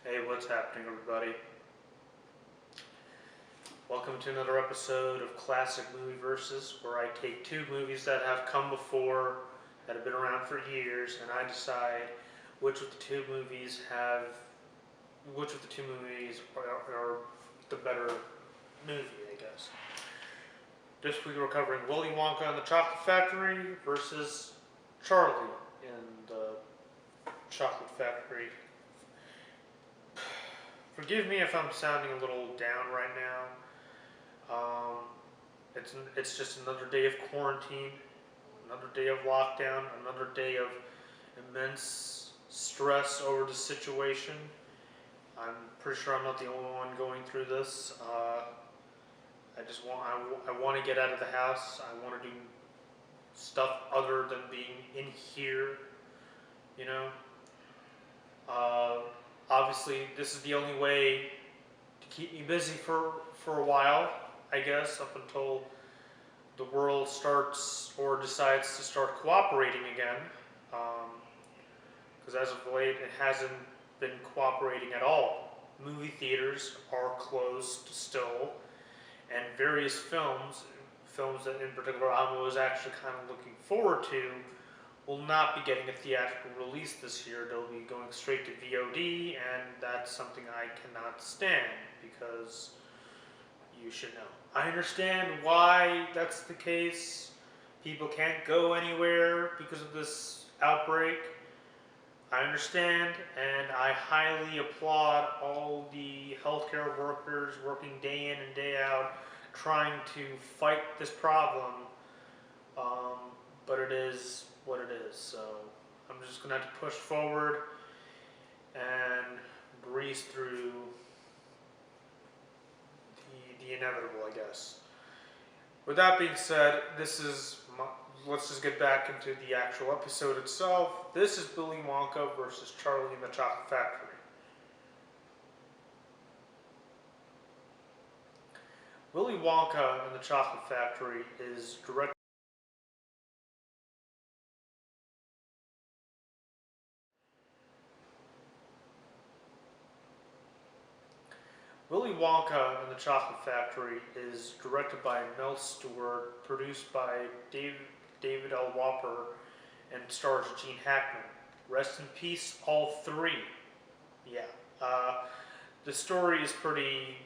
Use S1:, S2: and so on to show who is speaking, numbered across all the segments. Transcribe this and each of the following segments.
S1: Hey, what's happening, everybody? Welcome to another episode of Classic Movie Versus, where I take two movies that have come before, that have been around for years, and I decide which of the two movies are the better movie, I guess. This week we're covering Willy Wonka and the Chocolate Factory versus Charlie in the Chocolate Factory. Forgive me if I'm sounding a little down right now. It's just another day of quarantine, another day of lockdown, another day of immense stress over the situation. I'm pretty sure I'm not the only one going through this. I want to get out of the house. I want to do stuff other than being in here, you know. Uh, Obviously, this is the only way to keep me busy for a while, I guess, up until the world starts or decides to start cooperating again. Because as of late, it hasn't been cooperating at all. Movie theaters are closed still, and various films that in particular I was actually kind of looking forward to, will not be getting a theatrical release this year. They'll be going straight to VOD, and that's something I cannot stand, because you should know. I understand why that's the case. People can't go anywhere because of this outbreak. I understand, and I highly applaud all the healthcare workers working day in and day out trying to fight this problem. But it is what it is. So I'm just going to have to push forward and breeze through the inevitable, I guess. With that being said, let's just get back into the actual episode itself. This is Willy Wonka versus Charlie and the Chocolate Factory. Willy Wonka and the Chocolate Factory is directed Willy Wonka and the Chocolate Factory is directed by Mel Stewart, produced by David L. Whopper, and stars Gene Hackman. Rest in peace, all three. Yeah. The story is pretty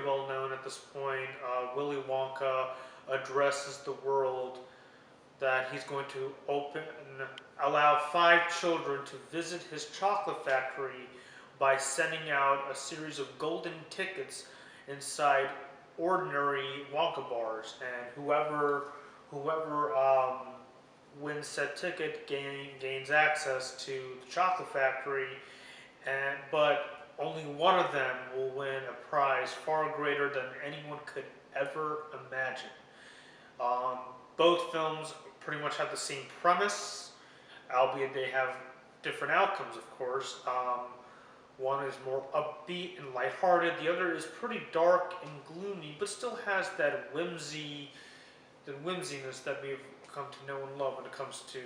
S1: well known at this point. Willy Wonka addresses the world that he's going to allow 5 children to visit his chocolate factory by sending out a series of golden tickets inside ordinary Wonka bars, and whoever wins said ticket gains access to the chocolate factory, but only one of them will win a prize far greater than anyone could ever imagine. Both films pretty much have the same premise, albeit they have different outcomes, of course. One is more upbeat and lighthearted. The other is pretty dark and gloomy, but still has that whimsiness that we've come to know and love when it comes to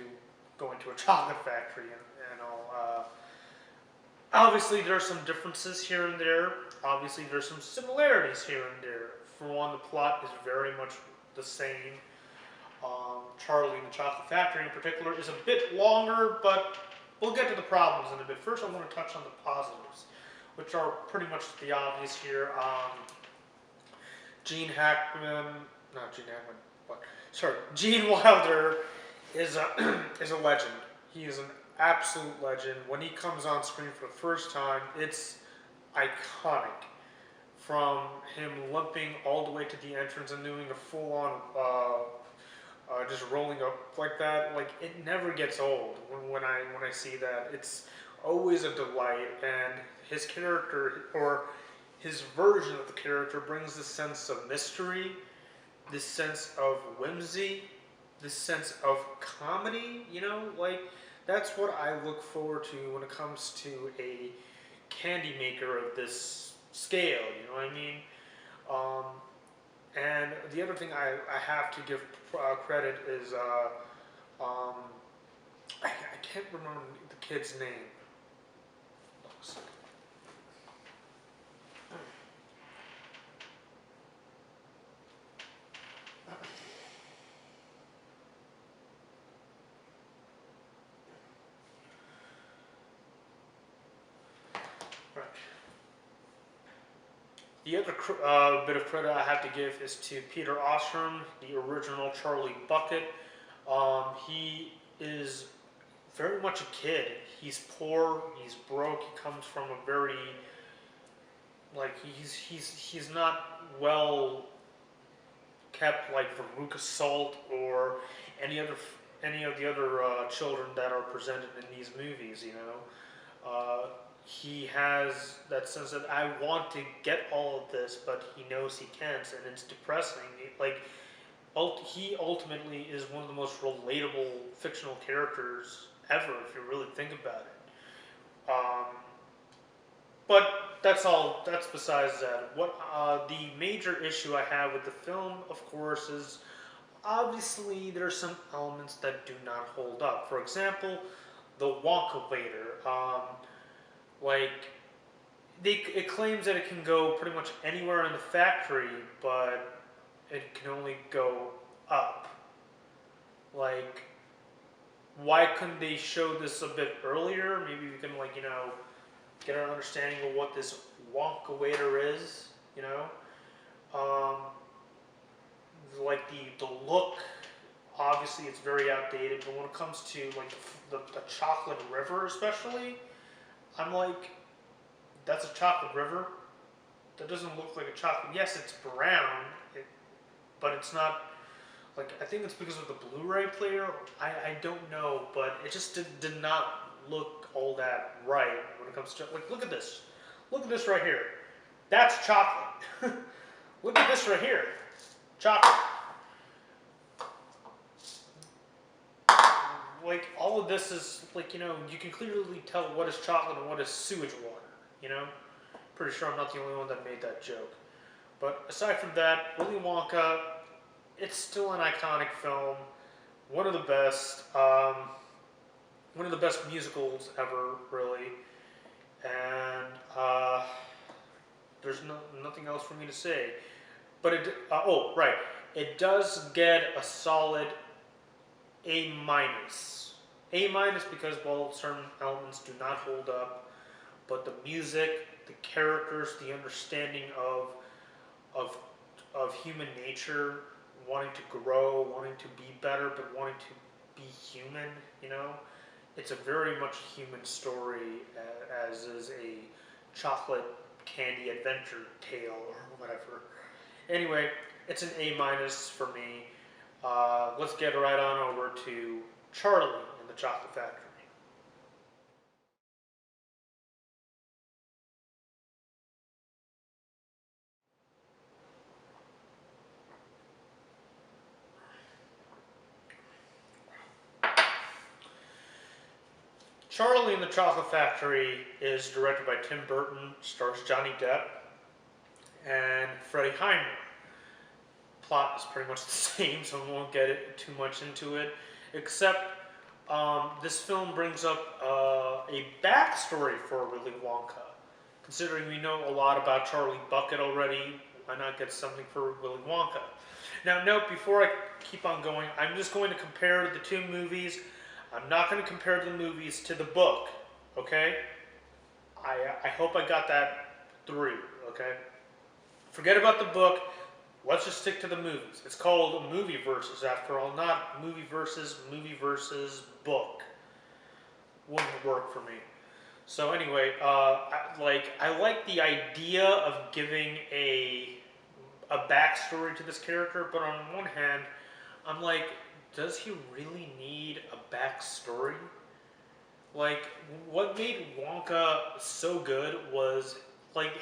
S1: going to a chocolate factory and all. Obviously, there are some differences here and there. Obviously, there's some similarities here and there. For one, the plot is very much the same. Charlie and the Chocolate Factory in particular is a bit longer, but we'll get to the problems in a bit. First, I want to touch on the positives, which are pretty much the obvious here. Gene Wilder is a legend. He is an absolute legend. When he comes on screen for the first time, it's iconic. From him limping all the way to the entrance and doing a full-on just rolling up like that, like, it never gets old when I see that. It's always a delight, and his character, or his version of the character, brings this sense of mystery, this sense of whimsy, this sense of comedy, like, that's what I look forward to when it comes to a candy maker of this scale, you know what I mean? And the other thing I have to give credit is, I can't remember the kid's name. Right. The other bit of credit I have to give is to Peter Ostrom, the original Charlie Bucket. He is very much a kid. He's poor. He's broke. He comes from a very he's not well kept like Veruca Salt or any other any of the other children that are presented in these movies. You know, he has that sense that I want to get all of this, but he knows he can't, and it's depressing. He ultimately is one of the most relatable fictional characters ever, if you really think about it. But that's all. That's besides that. What the major issue I have with the film, of course, is obviously there's some elements that do not hold up. For example, the Wonka waiter. Like it claims that it can go pretty much anywhere in the factory, but it can only go up. Like, why couldn't they show this a bit earlier? Maybe we can, like, get an understanding of what this Wonka waiter is, like the look, obviously it's very outdated, but when it comes to like the chocolate river especially, I'm like, that's a chocolate river? That doesn't look like a chocolate. Yes, it's brown, but it's not, like, I think it's because of the Blu-ray player. I don't know, but it just did not look all that right when it comes to, like, look at this. Look at this right here. That's chocolate. Look at this right here. Chocolate. Like, all of this is, like, you can clearly tell what is chocolate and what is sewage water, Pretty sure I'm not the only one that made that joke. But aside from that, Willy Wonka, it's still an iconic film. One of the best. One of the best musicals ever, really. And there's nothing else for me to say. But right. It does get a solid A-. A- because, well, certain elements do not hold up. But the music, the characters, the understanding of human nature, wanting to grow, wanting to be better, but wanting to be human, It's a very much human story, as is a chocolate candy adventure tale or whatever. Anyway, it's an A- for me. Let's get right on over to Charlie and the Chocolate Factory. Charlie and the Chocolate Factory is directed by Tim Burton, stars Johnny Depp and Freddie Highmore. Plot is pretty much the same, so I won't get too much into it, except this film brings up a backstory for Willy Wonka. Considering we know a lot about Charlie Bucket already, why not get something for Willy Wonka? Now, note, before I keep on going, I'm just going to compare the two movies. I'm not going to compare the movies to the book, okay? I hope I got that through, okay? Forget about the book. Let's just stick to the movies. It's called Movie Versus, after all, not movie versus book. Wouldn't work for me. So anyway, I like the idea of giving a backstory to this character, but on one hand, I'm like, does he really need a backstory? Like, what made Wonka so good was, like,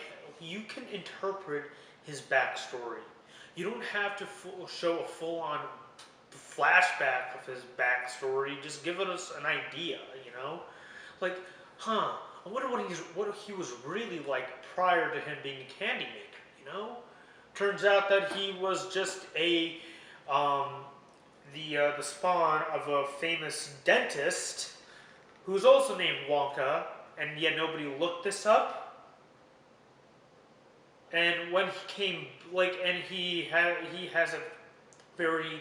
S1: you can interpret his backstory. You don't have to show a full-on flashback of his backstory. Just give us an idea, Like, I wonder what he was really like prior to him being a candy maker, Turns out that he was just the spawn of a famous dentist who's also named Wonka, and yet nobody looked this up. And when he came, and he has a very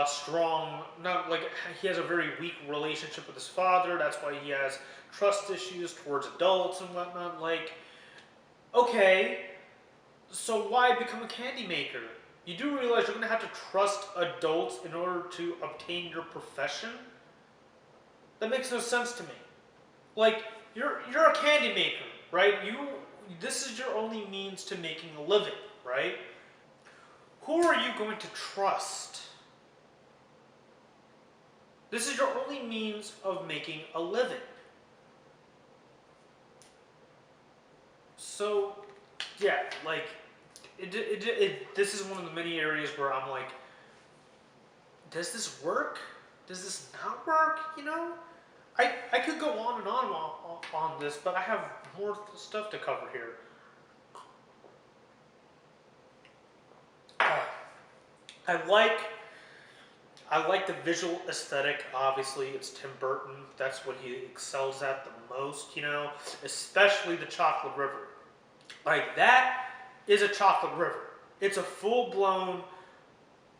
S1: strong, not like he has a very weak relationship with his father. That's why he has trust issues towards adults and whatnot. Okay, so why become a candy maker? You do realize you're going to have to trust adults in order to obtain your profession? That makes no sense to me. You're a candy maker, right? This is your only means to making a living, right? Who are you going to trust? This is your only means of making a living. So, yeah, this is one of the many areas where I'm like, does this work? Does this not work? I could go on and on this, but I have more stuff to cover here. I like the visual aesthetic. Obviously, it's Tim Burton. That's what he excels at the most, especially the Chocolate River. That is a chocolate river. It's a full-blown,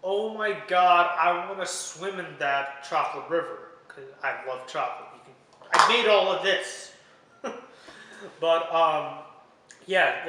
S1: oh my God, I want to swim in that chocolate river. Because I love chocolate. I made all of this. But, yeah,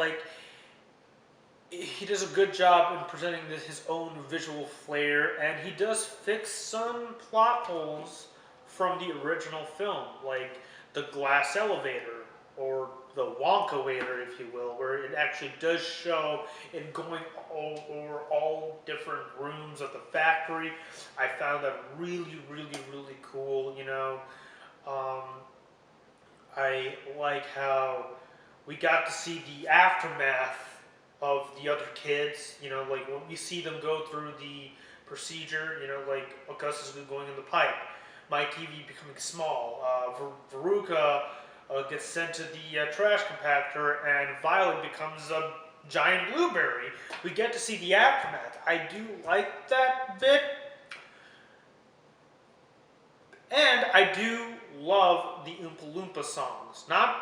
S1: he does a good job in presenting his own visual flair, and he does fix some plot holes from the original film, like the glass elevator, or the Wonka waiter, if you will, where it actually does show it going over all different rooms of the factory. I found that really, really, really cool, I like how we got to see the aftermath of the other kids, when we see them go through the procedure, Augustus is going in the pipe, my TV becoming small, Veruca gets sent to the trash compactor, and Violet becomes a giant blueberry. We get to see the aftermath. I do like that bit. And I do love the Oompa Loompa songs. Not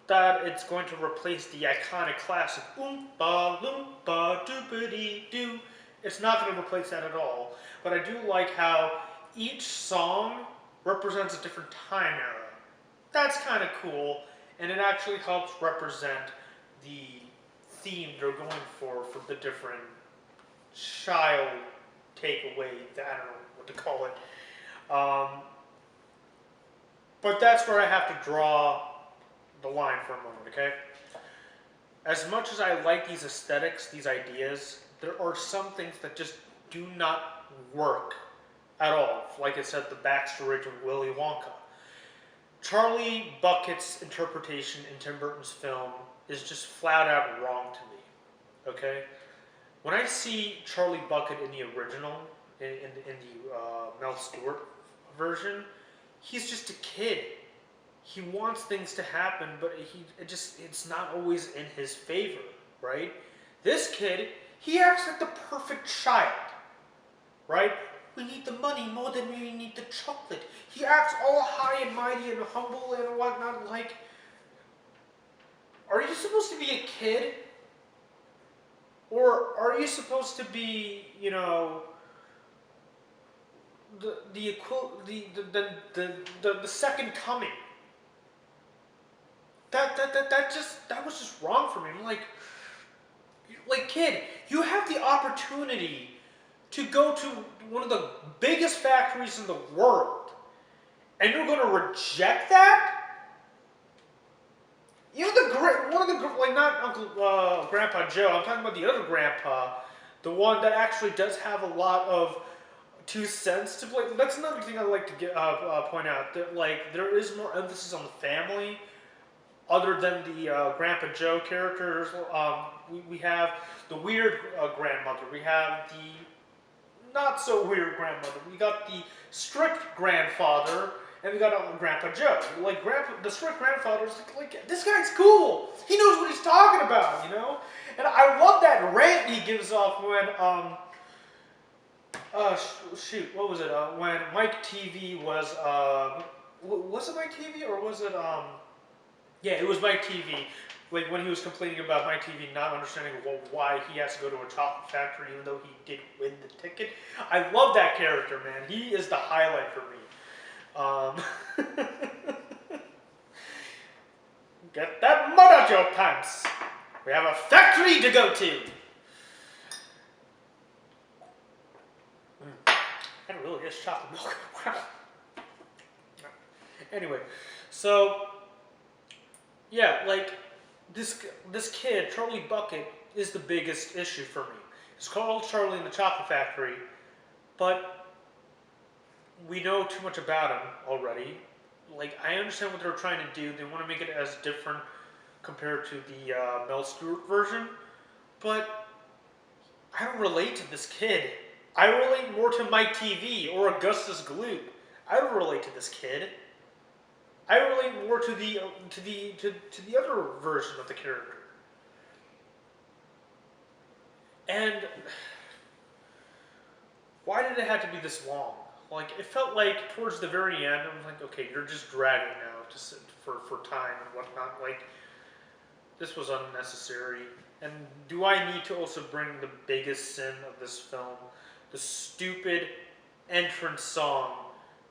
S1: that it's going to replace the iconic classic Oompa Loompa Doopity Doo. It's not going to replace that at all. But I do like how each song represents a different time era. That's kind of cool, and it actually helps represent the theme they're going for the different child takeaway. I don't know what to call it. But that's where I have to draw the line for a moment, okay? As much as I like these aesthetics, these ideas, there are some things that just do not work at all. Like I said, the backstory to Willy Wonka. Charlie Bucket's interpretation in Tim Burton's film is just flat out wrong to me, okay? When I see Charlie Bucket in the original, in the Mel Stewart version, he's just a kid. He wants things to happen, but it's not always in his favor, right? This kid, he acts like the perfect child, right? We need the money more than we need the chocolate. He acts all high and mighty and humble and whatnot. Are you supposed to be a kid? Or are you supposed to be, the second coming? That was just wrong for me. I'm like, kid, you have the opportunity to go to one of the biggest factories in the world, and you're going to reject that? Not Uncle Grandpa Joe. I'm talking about the other grandpa, the one that actually does have a lot of 2 cents to play. That's another thing I'd like to point out. That there is more emphasis on the family, other than the Grandpa Joe characters. We have the weird grandmother. We have the not so weird grandmother. We got the strict grandfather, and we got Grandpa Joe. The strict grandfather is like, this guy's cool. He knows what he's talking about, And I love that rant he gives off when, what was it? When Mike TV was Was it my TV or was it Yeah, it was my TV. Like when he was complaining about my TV not understanding why he has to go to a chocolate factory even though he did win the ticket. I love that character, man. He is the highlight for me. Get that mud out your pants. We have a factory to go to. That really is chocolate milk. Wow. Anyway, so yeah, like this kid, Charlie Bucket, is the biggest issue for me. It's called Charlie and the Chocolate Factory, but we know too much about him already. Like, I understand what they're trying to do. They want to make it as different compared to the Mel Stewart version, but I don't relate to this kid. I relate more to Mike TV or Augustus Gloop. I don't relate to this kid. I relate more to the other version of the character. And why did it have to be this long? Like, it felt like towards the very end, I was like, okay, you're just dragging now just for time and whatnot. Like, this was unnecessary. And do I need to also bring the biggest sin of this film? The stupid entrance song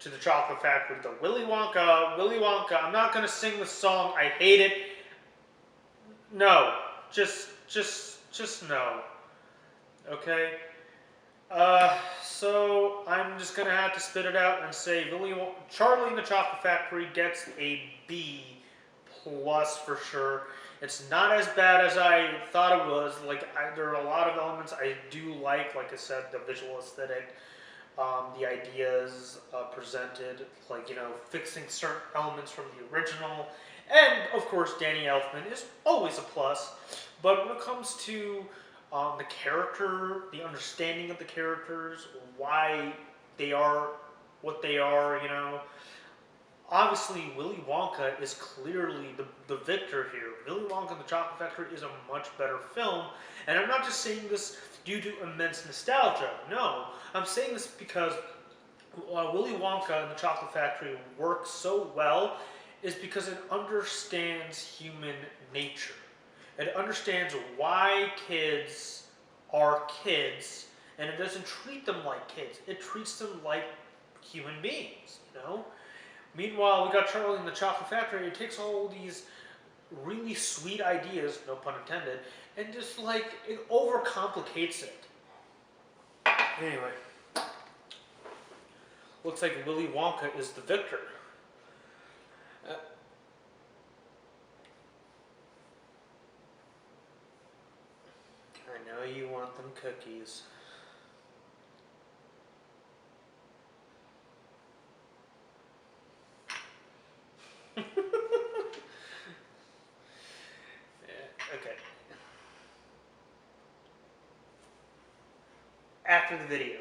S1: to the Chocolate Factory. The Willy Wonka, Willy Wonka. I'm not going to sing the song. I hate it. No. Just no. Okay? So I'm just going to have to spit it out and say Charlie and the Chocolate Factory gets a B+ for sure. It's not as bad as I thought it was. Like, there are a lot of elements I do like I said, the visual aesthetic, the ideas presented, like, you know, fixing certain elements from the original. And, of course, Danny Elfman is always a plus. But when it comes to the character, the understanding of the characters, why they are what they are, you know. Obviously, Willy Wonka is clearly the victor here. Willy Wonka and the Chocolate Factory is a much better film. And I'm not just saying this due to immense nostalgia. No, I'm saying this because Willy Wonka and the Chocolate Factory works so well is because it understands human nature. It understands why kids are kids, and it doesn't treat them like kids. It treats them like human beings, you know? Meanwhile, we got Charlie and the Chocolate Factory. It takes all these really sweet ideas, no pun intended, and just, like, it overcomplicates it. Anyway. Looks like Willy Wonka is the victor. I know you want them cookies. Okay. After the video.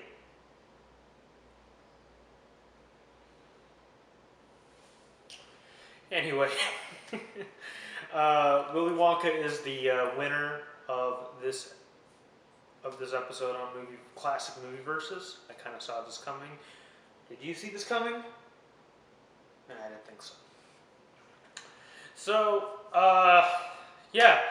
S1: Anyway, Willy Wonka is the winner of this episode on classic movie versus. I kind of saw this coming. Did you see this coming? No, I didn't think so. So, yeah,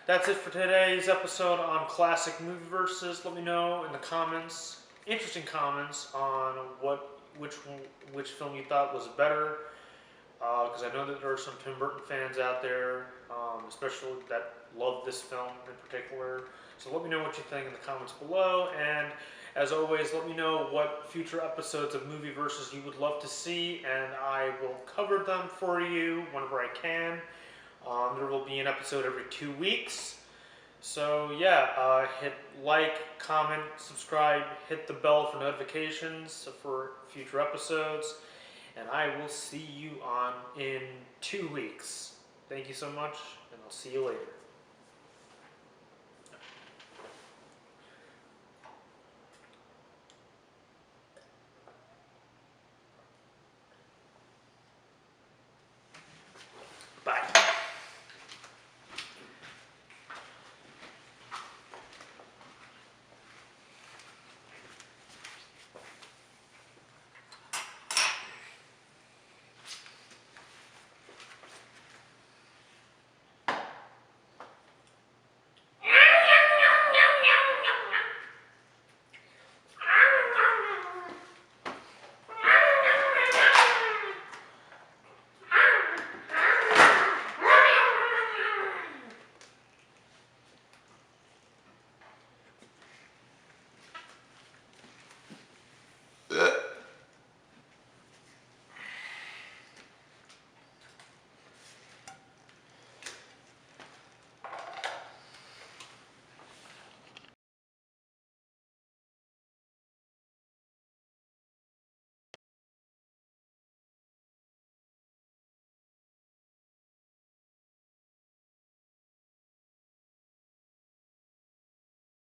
S1: that's it for today's episode on classic movie versus. Let me know in the comments, interesting comments on which film you thought was better. Because I know that there are some Tim Burton fans out there, especially that love this film in particular. So let me know what you think in the comments below. And as always, let me know what future episodes of Movie Versus you would love to see, and I will cover them for you whenever I can. There will be an episode every 2 weeks. So yeah, hit like, comment, subscribe, hit the bell for notifications for future episodes. And I will see you in 2 weeks. Thank you so much, and I'll see you later.